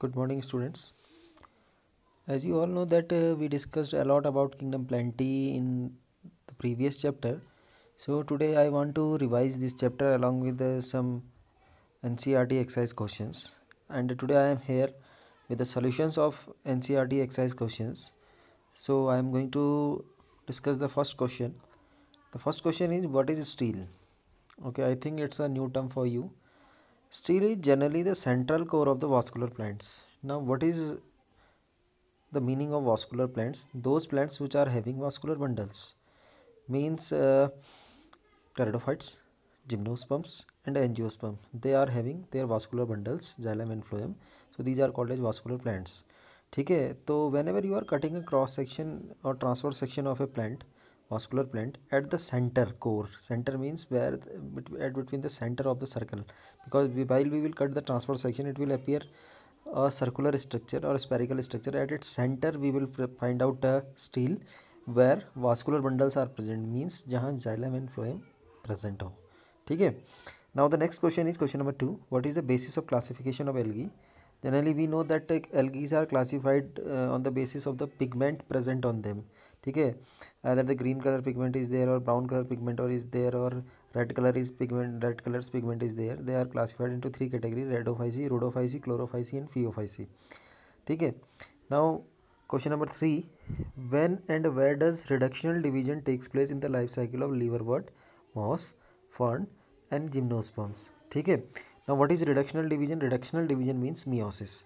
Good morning, students. As you all know that we discussed a lot about Kingdom Plenty in the previous chapter. So today I want to revise this chapter along with some NCERT exercise questions. And today I am here with the solutions of NCERT exercise questions. So I am going to discuss the first question. The first question is, what is steel? Okay, I think it's a new term for you. Steel is generally the central core of the vascular plants. Now, what is the meaning of vascular plants? Those plants which are having vascular bundles means pteridophytes, gymnosperms and angiosperm. They are having their vascular bundles, xylem and phloem. So these are called as vascular plants. ठीक है, तो whenever you are cutting a cross section or transverse section of a plant, vascular plant, at the center core, center means where at between the center of the circle, because while we will cut the transverse section, it will appear a circular structure or a spherical structure. At its center we will find out a steel where vascular bundles are present, means जहाँ xylem and phloem present हो. ठीक है. Now the next question is question number 2. What is the basis of classification of algae? Generally we know that algae are classified on the basis of the pigment present on them. ठीक है, either the green color pigment is there or brown color pigment or is there or red color's pigment is there. They are classified into three categories: rhodophysi, rhodophysi, chlorophysi and phaeophysi. ठीक है. Now question number 3. When and where does reductional division takes place in the life cycle of liverwort, moss, fern and gymnosperms? ठीक है. Now what is reductional division? Reductional division means meiosis.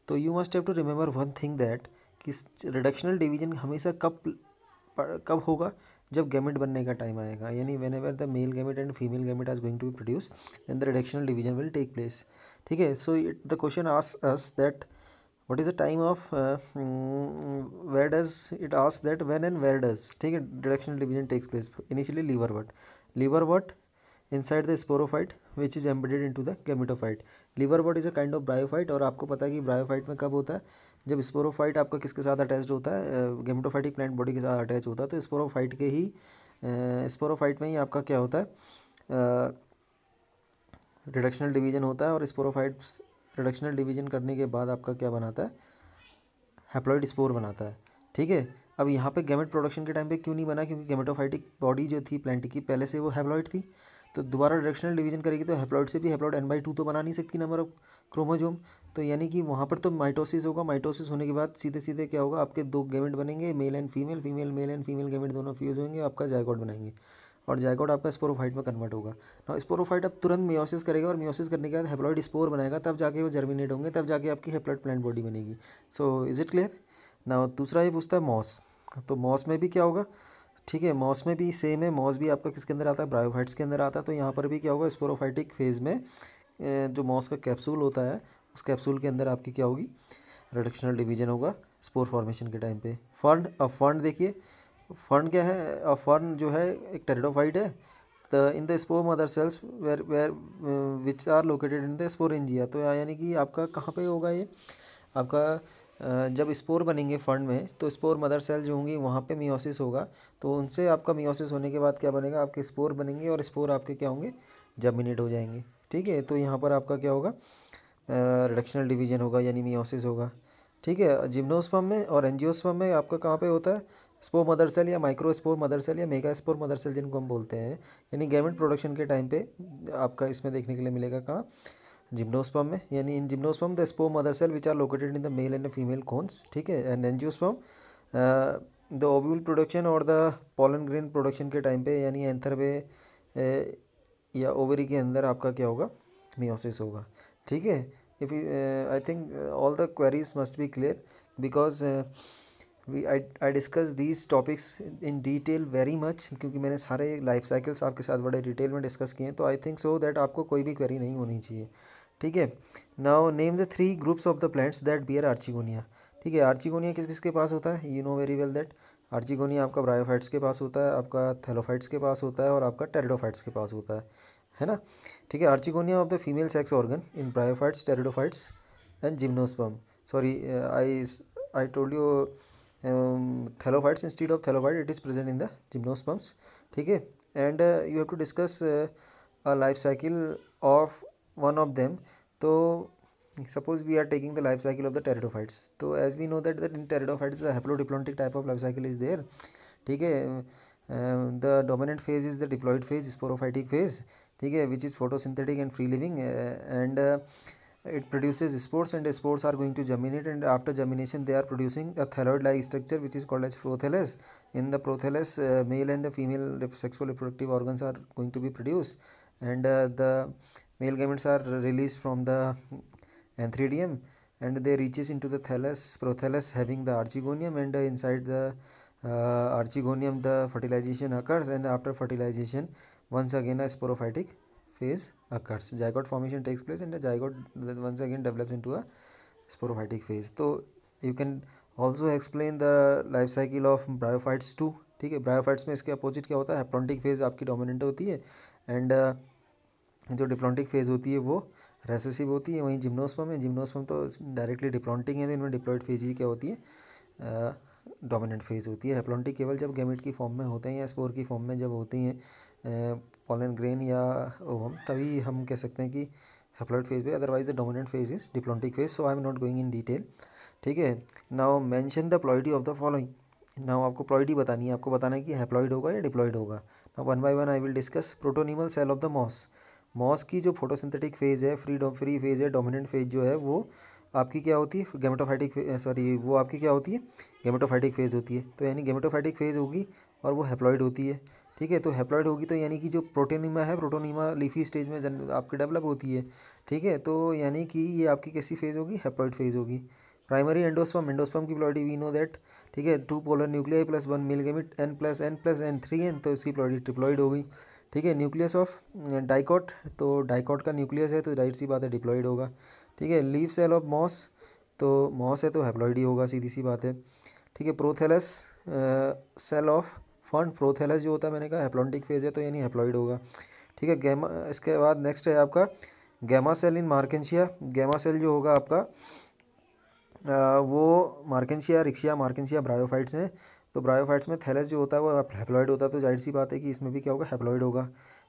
तो you must have to remember one thing that कि reductional division हमेशा कब होगा? जब gamete बनने का टाइम आएगा, यानी whenever the male gamete and female gamete is going to be produced, then the reductional division will take place. ठीक है. So the question asks us that what is the time of where does it ask that when and where does, ठीक है, reductional division takes place? Initially liverwort inside the sporophyte which is embedded into the gametophyte. liverwort is a kind of bryophyte और आपको पता है कि bryophyte में कब होता है? जब स्पोरोफाइट आपका किसके साथ अटैच्ड होता है? गेमेटोफाइटिक प्लांट बॉडी के साथ अटैच होता है. तो स्पोरोफाइट के ही स्पोरोफाइट में ही आपका क्या होता है? रिडक्शनल डिवीजन होता है. और स्पोरोफाइट्स रिडक्शनल डिवीजन करने के बाद आपका क्या बनाता है? हैप्लॉइड स्पोर बनाता है. ठीक है. अब यहाँ पे गैमेट प्रोडक्शन के टाइम पे क्यों नहीं बना? क्योंकि गेमेटोफाइटिक बॉडी जो थी प्लांट की पहले से वो हैप्लॉइड थी. तो दोबारा रिडक्शनल डिवीजन करेगी तो हैप्लॉइड से भी हैप्लॉइड n/2 तो बना नहीं सकती नंबर ऑफ क्रोमोजोम. तो यानी कि वहाँ पर तो माइटोसिस होगा. माइटोसिस होने के बाद सीधे सीधे क्या होगा? आपके दो गैमेट बनेंगे, mail and female, mail and female gamete दोनों फ्यूज होंगे, आपका जायगोट बनाएंगे और जायगोट आपका स्पोरोफाइट में कन्वर्ट होगा. ना स्पोरोफाइट अब तुरंत मियोसिस करेगा और मियोसिस करने के बाद हैप्लॉइड स्पोर बनाएगा, तब जाके वो जर्मिनेट होंगे, तब जाके आपकी हैप्लॉइड प्लांट बॉडी बनेगी. So is it clear? ना दूसरा ये पूछता है मॉस. तो मॉस में भी क्या होगा? ठीक है, मॉस में भी सेम है. मॉस भी आपका किसके अंदर आता है? ब्रायोफाइट्स के अंदर आता है. तो यहाँ पर भी क्या होगा? स्पोरोफाइटिक फेज में जो मॉस का कैप्सूल होता है, उस कैप्सूल के अंदर आपकी क्या होगी? रिडक्शनल डिवीजन होगा स्पोर फॉर्मेशन के टाइम पे. फर्न, अब फर्न देखिए, फर्न क्या है? फर्न जो है एक टेरिडोफाइट है. तो in the spore mother cells where where which are located in the sporangia. तो यानी कि आपका कहाँ पे होगा ये? आपका जब स्पोर बनेंगे फर्न में तो स्पोर मदर सेल जो होंगी वहाँ पे मियोसिस होगा. तो उनसे आपका मियोसिस होने के बाद क्या बनेगा? आपके स्पोर बनेंगे और स्पोर आपके क्या होंगे? जर्मिनेट हो जाएंगे. ठीक है. तो यहाँ पर आपका क्या होगा? रिडक्शनल डिवीजन होगा यानी मियोसिस होगा. ठीक है. जिम्नोस्पर्म में और एंजियोस्पर्म में आपका कहाँ पे होता है? स्पोर मदर सेल या माइक्रो स्पोर मदर सेल या मेगा स्पोर मदर सेल जिनको हम बोलते हैं, यानी गैमेट प्रोडक्शन के टाइम पे आपका इसमें देखने के लिए मिलेगा. कहाँ? जिम्नोस्पर्म में. यानी in gymnosperm the spore mother cell which are located in the male and female cones. ठीक है. And angiosperm the ovule production और द पॉलन ग्रेन प्रोडक्शन के टाइम पे, यानी एंथर पे या ओवरी के अंदर आपका क्या होगा? मियोसिस होगा. ठीक है. If I think all the queries must be clear because I discuss these topics in detail very much, क्योंकि मैंने सारे लाइफ साइकिल्स आपके साथ बड़े डिटेल में डिस्कस किए हैं. तो आई थिंक सो दैट आपको कोई भी क्वेरी नहीं होनी चाहिए. ठीक है. Now name the 3 groups of the plants that bear archegonia. ठीक है. आर्चिगोनिया किस किसके पास होता है? You know very well that archegonia आपका ब्रायोफाइट्स के पास होता है, आपका थैलोफाइट्स के पास होता है और आपका टेरिडोफाइट्स के पास होता है ना. ठीक है. Archegonia of the female sex organ in bryophytes, pteridophytes and gymnosperm. Sorry, I told you thallophytes instead of thallophyte, it is present in the gymnosperms. ठीक है. And you have to discuss a life cycle of one of them. तो suppose we are taking the life cycle of the pteridophytes, so as we know that in pteridophytes the haplodiplontic type of life cycle is there. ठीक है, the dominant phase is the diploid phase, sporophytic phase, ठीक है, which is photosynthetic and free living, and it produces spores, and spores are going to germinate, and after germination they are producing a thalloid like structure which is called as prothallus. In the prothallus, male and the female sexual reproductive organs are going to be produced, and the male gametes are released from the antheridium, and they reaches into the thallus, prothallus having the archegonium, and inside the archegonium the fertilization occurs, and after fertilization once again a sporophytic phase occurs. Zygote formation takes place, and the zygote once again develops into a sporophytic phase. So you can also explain the life cycle of bryophytes too. ठीक है, bryophytes में इसके opposite क्या होता है, haplontic phase आपकी dominant होती है, एंड जो डिप्लॉन्टिक फेज होती है वो रेसेसिव होती है. वहीं जिम्नोस्पर्म है, जिम्नोस्पर्म तो डायरेक्टली डिप्लॉन्टिक है, तो इनमें डिप्लॉइड फेज ही क्या होती है, डोमिनेंट फेज होती है. हैप्लॉन्टिक केवल जब गैमेट की फॉर्म में होते हैं या स्पोर की फॉर्म में जब होती हैं, पॉलन ग्रेन या ओवम, तभी हम कह सकते हैं कि हैप्लॉइड फेज पे, otherwise the dominant phase is diplontic phase. So I am not going in detail. ठीक है, now mention the ploidy of the following. Now आपको प्लॉइडी बतानी है, आपको बताना है कि हैप्लॉइड होगा या डिप्लॉइड होगा. Now one by one I will discuss. Protonemal cell of the moss. Moss की जो फोटोसिंथेटिक फेज है, फ्री फेज है, डोमिनेंट फेज जो है वो आपकी क्या होती है, गेमेटोफाइटिक, सॉरी वो आपकी क्या होती है, गेमेटोफाइटिक फेज होती है. तो यानी गेमेटोफाइटिक फेज होगी और वो हैप्लॉइड होती है. ठीक है, तो हैप्लॉइड होगी तो यानी कि जो प्रोटोनिमा है, प्रोटोनिमा लीफी स्टेज में आपकी डेवलप होती है. ठीक है, तो यानी कि ये आपकी कैसी फेज होगी, हैप्लॉइड फेज होगी. प्राइमरी एंडोस्पर्म, एंडोस्पर्म की प्लॉइडी वी नो दैट. ठीक है, 2 polar nuclei plus 1 male gamete, n+n+n 3n, तो इसकी प्लॉइडी ट्रिप्लॉइड हो गई. ठीक है, न्यूक्लियस ऑफ डाइकॉट, तो डाइकॉट का न्यूक्लियस है तो जाहिर सी बात है डिप्लॉइड होगा. ठीक है, लीफ सेल ऑफ मॉस, तो मॉस है तो हैप्लॉइड ही होगा, सीधी सी बात है. ठीक है, prothallus cell of fern, prothallus जो होता है मैंने कहा हैप्लॉन्टिक फेज है तो यानी हैप्लॉइड होगा. ठीक है, गैमा, इसके बाद नेक्स्ट है आपका गैमा सेल इन मार्केंशिया. गैमा सेल जो होगा आपका वो मार्केंशिया, रिक्शिया, मार्केंशिया ब्रायोफाइट्स हैं. तो ब्रायोफाइट्स में थैलस जो होता है वो हैप्लॉइड होता है, तो जाहिर सी बात है कि इसमें भी क्या होगा, हैप्लॉइड होगा.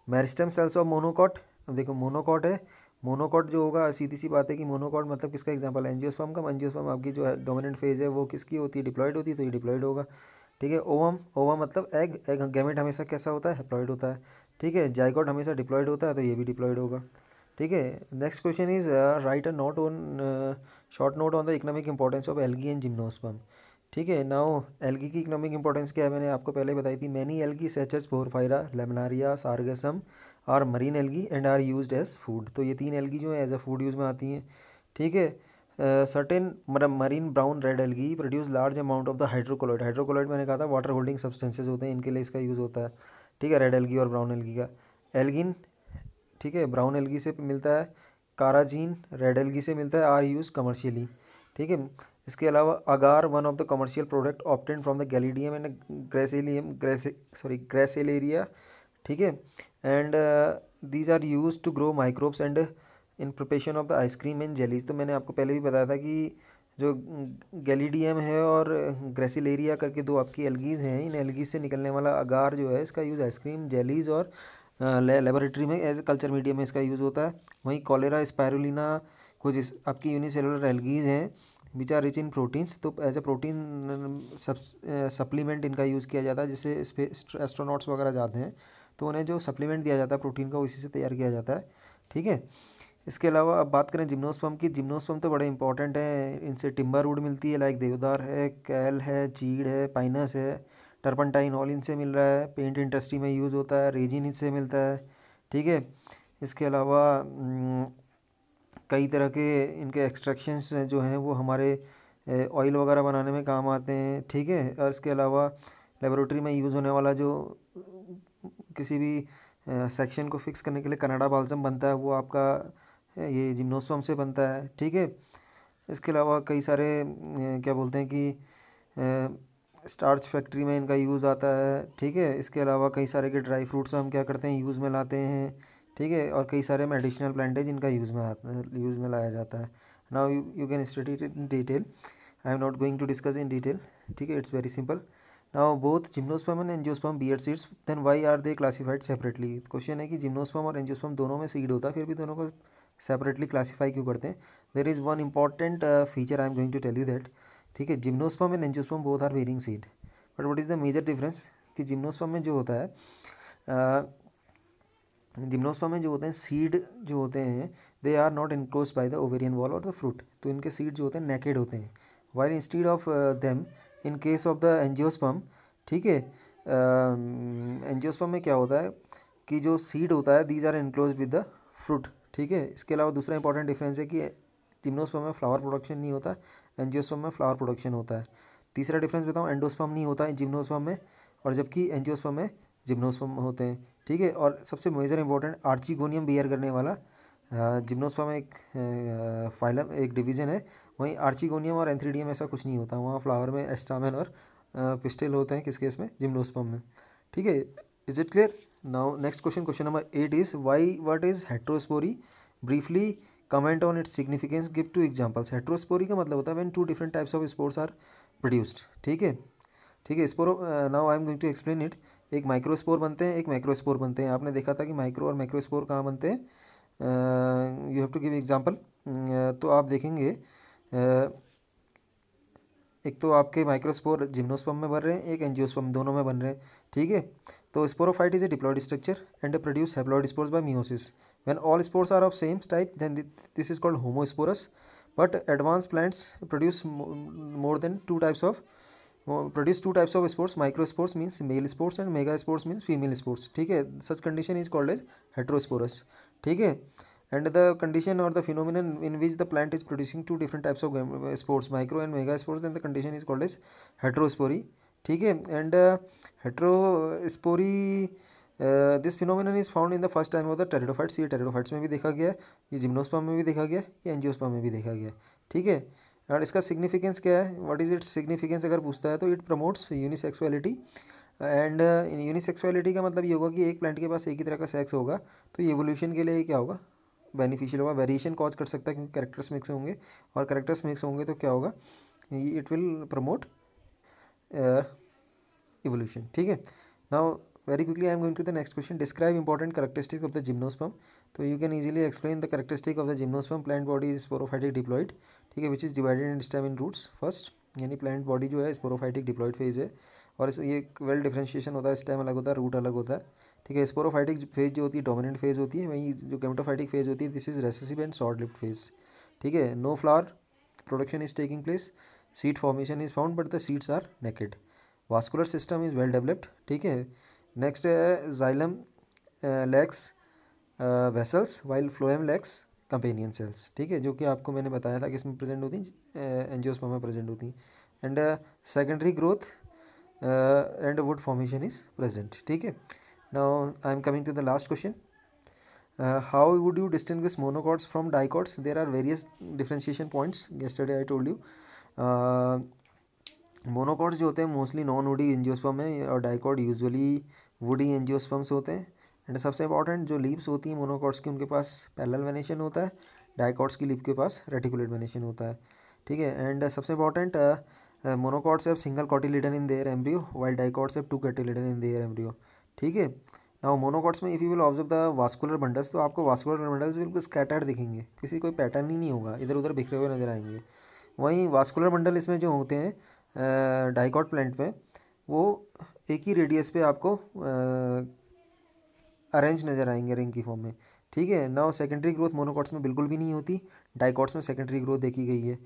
Meristem cells of monocot. अब देखो मोनोकॉट है, मोनोकॉट जो होगा सीधी सी बात है कि मोनोकॉट मतलब किसका एग्जांपल है, एंजियोस्पर्म का. एंजियोस्पर्म आपकी जो है डोमिनेंट फेज है वो किसकी होती है, डिप्लॉइड होती है, तो ये डिप्लॉइड होगा. ठीक है, ओवम, ओवम मतलब एग, एग गैमेट हमेशा कैसा होता है, हैप्लॉइड होता है. ठीक है, जाइगोट हमेशा डिप्लॉइड होता है तो ये भी डिप्लॉइड होगा. ठीक है, next question is write a note on short note on the economic importance of algae and gymnosperm. ठीक है, नाउ एल्गी की इकोनॉमिक इंपॉर्टेंस क्या है, मैंने आपको पहले बताई थी. Many algae such as Porphyra, Laminaria, Sargassum और marine algae and are used as food. तो ये 3 एल्गी जो है एज अ फूड यूज़ में आती हैं. ठीक है, certain marine brown red algae produce large amount of the hydrocolloid. Hydrocolloid मैंने कहा था वाटर होल्डिंग सब्सटेंसेज होते हैं, इनके लिए इसका यूज़ होता है. ठीक है, रेड एल्गी और ब्राउन एल्गी का. एल्गिन, ठीक है, ब्राउन एल्गी से मिलता है. काराजीन रेड एल्गी से मिलता है, आर यूज कमर्शियली. ठीक है, इसके अलावा agar one of the commercial product obtain from the Gelidium and Gracilium, Gracilaria. ठीक है, and these are use to grow microbes and in preparation of the ice cream and jellies. तो मैंने आपको पहले भी बताया था कि जो गैलिडियम है और ग्रेसिलेरिया करके 2 आपकी एल्गीज़ हैं, इन एल्गीज से निकलने वाला अगार जो है इसका यूज़ आइसक्रीम, जेलीज और लेबोरेटरी में एज कल्चर मीडियम में इसका यूज़ होता है. वहीं कॉलेरा, स्पायरुलिना कुछ आपकी यूनिसेलुलर एल्गीज हैं which are rich in proteins. तो एज अ प्रोटीन सप्लीमेंट इनका यूज़ किया जाता है, जिससे एस्ट्रोनॉट्स वगैरह जाते हैं तो उन्हें जो सप्लीमेंट दिया जाता है प्रोटीन का, उसी से तैयार किया जाता है. ठीक है, इसके अलावा अब बात करें जिम्नोस्पर्म की. जिम्नोस्पर्म तो बड़े इंपॉर्टेंट हैं, इनसे टिम्बर वुड मिलती है, लाइक देवदार है, कैल है, चीड़ है, पाइनस है, टर्पनटाइन ऑल इनसे मिल रहा है. पेंट इंडस्ट्री में यूज़ होता है, रेजिन इनसे मिलता है. ठीक है, इसके अलावा कई तरह के इनके एक्सट्रैक्शंस जो हैं वो हमारे ऑयल वगैरह बनाने में काम आते हैं. ठीक है, और इसके अलावा लेबोरेटरी में यूज़ होने वाला जो किसी भी सेक्शन को फिक्स करने के लिए कनाडा बाल्सम बनता है, वो आपका ये जिम्नोस्पर्म से बनता है. ठीक है, इसके अलावा कई सारे क्या बोलते हैं कि स्टार्च फैक्ट्री में इनका यूज़ आता है. ठीक है, इसके अलावा कई सारे के ड्राई फ्रूट्स हम क्या करते हैं, यूज़ में लाते हैं. ठीक है, और कई सारे मेडिसिनल प्लांटेज इनका यूज़ में लाया जाता है. Now you can study it in detail. I am not going to discuss in detail. ठीक है, it's very simple. Now both gymnosperm and angiosperm bear seeds, then why are they classified separately. Question है कि gymnosperm और angiosperm दोनों में seed होता है, फिर भी दोनों को सेपरेटली क्लासीफाई क्यों करते हैं? There is one important feature I am going to tell you that, ठीक है। Gymnosperm and angiosperm both are bearing seed, but what is the major difference कि जिम्नोस्पर्म में जो होता है, जिम्नोस्पर्म में जो होते हैं सीड जो होते हैं, they are not enclosed by the ovarian wall और द फ्रूट, तो इनके सीड जो होते हैं नेकेड होते हैं। While instead of them in case of the angiosperm, ठीक है, एंजियोस्पर्म में क्या होता है कि जो सीड होता है these are enclosed with the fruit, ठीक है। इसके अलावा दूसरा इंपॉर्टेंट डिफरेंस है कि जिम्नोस्पर्म में फ्लावर प्रोडक्शन नहीं होता, एंजियोस्पर्म में फ्लावर प्रोडक्शन होता है। तीसरा डिफरेंस बताऊँ, एंडोस्पर्म नहीं होता है जिम्नोस्पर्म में, और जबकि एंजियोस्पर्म में जिम्नोस्पर्म होते हैं, ठीक है। और सबसे मेजर इंपॉर्टेंट, आर्चिगोनियम बियर करने वाला जिम्नोस्पर्म एक फाइलम एक डिवीज़न है, वहीं आर्चिगोनियम और एंथ्रीडियम ऐसा कुछ नहीं होता, वहाँ फ्लावर में एस्टामेन और पिस्टिल होते हैं, किस केस में? जिम्नोस्पर्म में, ठीक है। Is it clear? Now next question, question number 8 is why what is heterospory, briefly comment on its significance, give two examples. Heterospory का मतलब होता है when two different types of spores are produced, ठीक है, ठीक है। स्पोरो, now I am going to explain it. एक माइक्रोस्पोर बनते हैं, एक मैक्रोस्पोर बनते हैं। आपने देखा था कि माइक्रो और मैक्रोस्पोर कहाँ बनते हैं, you have to give example. तो आप देखेंगे, एक तो आपके माइक्रोस्पोर जिम्नोस्पर्म में बन रहे हैं, एक एंजियोस्पर्म, दोनों में बन रहे हैं, ठीक है। तो sporophyte is a diploid structure and produce haploid spores by meiosis. When all spores are of same type then this is called homosporous, but advance plants produce more than two types of produce two types of spores. Microspores means male spores and megaspores means female spores, ठीक है। such condition is called as heterosporous, ठीक है। and the condition or the phenomenon in which the plant is producing two different types of spores, micro and megaspores, then the condition is called as heterospory, ठीक है। and heterospory this phenomenon is found in the first time of the pteridophytes, ये pteridophytes में भी देखा गया है, ये gymnosperm में भी देखा गया, ये एंजियोस्पर्म में भी देखा गया, ठीक है। और इसका सिग्निफिकेंस क्या है, व्हाट इज़ इट्स सिग्निफिकेंस अगर पूछता है तो it promotes unisexuality, and in unisexuality का मतलब ये होगा कि एक प्लांट के पास एक ही तरह का सेक्स होगा, तो ये एवोल्यूशन के लिए क्या होगा, बेनिफिशियल होगा। वेरिएशन कॉज कर सकता है क्योंकि कैरेक्टर्स मिक्स होंगे, और कैरेक्टर्स मिक्स होंगे तो क्या होगा, इट विल प्रमोट evolution, ठीक है। Now very quickly I am going to the next question. Describe important characteristics of the gymnosperm. So you can easily explain the characteristic of the gymnosperm. Plant body is sporophytic diploid, ठीक है, which is divided in stem in roots first, यानी plant body जो है sporophytic diploid phase है, और इस ये well differentiation होता है, स्टेम अलग होता है, रूट अलग होता है, ठीक है। स्पोरोफाइटिक फेज जो होती है डोमिनेंट फेज होती है, वहीं जो गेमेटोफाइटिक फेज होती है this is recessive and short lived phase, ठीक है। No flower production is taking place, seed formation is found but the seeds are naked, vascular system is well developed, ठीक है। नेक्स्ट है xylem lacks vessels while phloem lacks companion cells, ठीक है, जो कि आपको मैंने बताया था कि इसमें प्रेजेंट होती हैं, एंजियोस्पर्म में प्रेजेंट होती हैं। And secondary growth and wood formation is present, ठीक है। Now I am coming to the last question, how would you distinguish monocots from dicots? There are various differentiation points, yesterday I told you. Monocots जो होते हैं mostly non woody angiosperm में, और dicot usually woody angiosperms होते हैं। And सबसे important जो leaves होती हैं मोनोकॉट्स की, उनके पास पैरेलल वेनेशन होता है, डाइकॉट्स की लीव के पास रेटिकुलेट वेनेशन होता है, ठीक है। एंड सबसे important, monocots have single cotyledon in their embryo while dicots have two cotyledon in their embryo, ठीक है। नाउ मोनोकॉट्स में if you will observe the vascular bundles, तो आपको वास्कुलर बंडल्स बिल्कुल स्कैटर्ड दिखेंगे, किसी कोई पैटर्न ही नहीं होगा, इधर उधर बिखरे हुए नजर आएंगे। वहीं वास्कुलर बंडल इसमें जो होते हैं डाइकॉट प्लांट में, वो एक ही रेडियस पे आपको अरेंज नज़र आएंगे रिंग की फॉर्म में, ठीक है। नाउ सेकेंडरी ग्रोथ मोनोकॉट्स में बिल्कुल भी नहीं होती, डाइकॉट्स में सेकेंडरी ग्रोथ देखी गई है,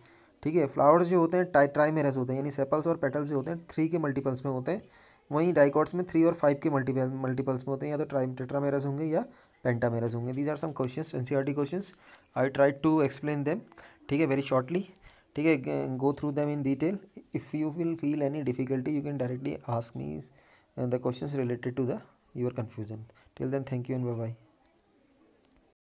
ठीक है। फ्लावर्स जो होते हैं ट्राइमेरस होते हैं, यानी सेपल्स और पेटल्स जो होते हैं 3 के मल्टीपल्स में होते हैं, वहीं डाइकॉट्स में 3 और 5 के मल्टीपल्स में होते हैं, या तो टेट्रामेरस होंगे या पेंटामेरस होंगे। These are some questions, NCERT questions, I try to explain them, ठीक है, वेरी शॉर्टली, ठीक है। Go through them in detail, if you will feel any difficulty you can directly ask me the questions related to the your confusion. Till then thank you and bye bye.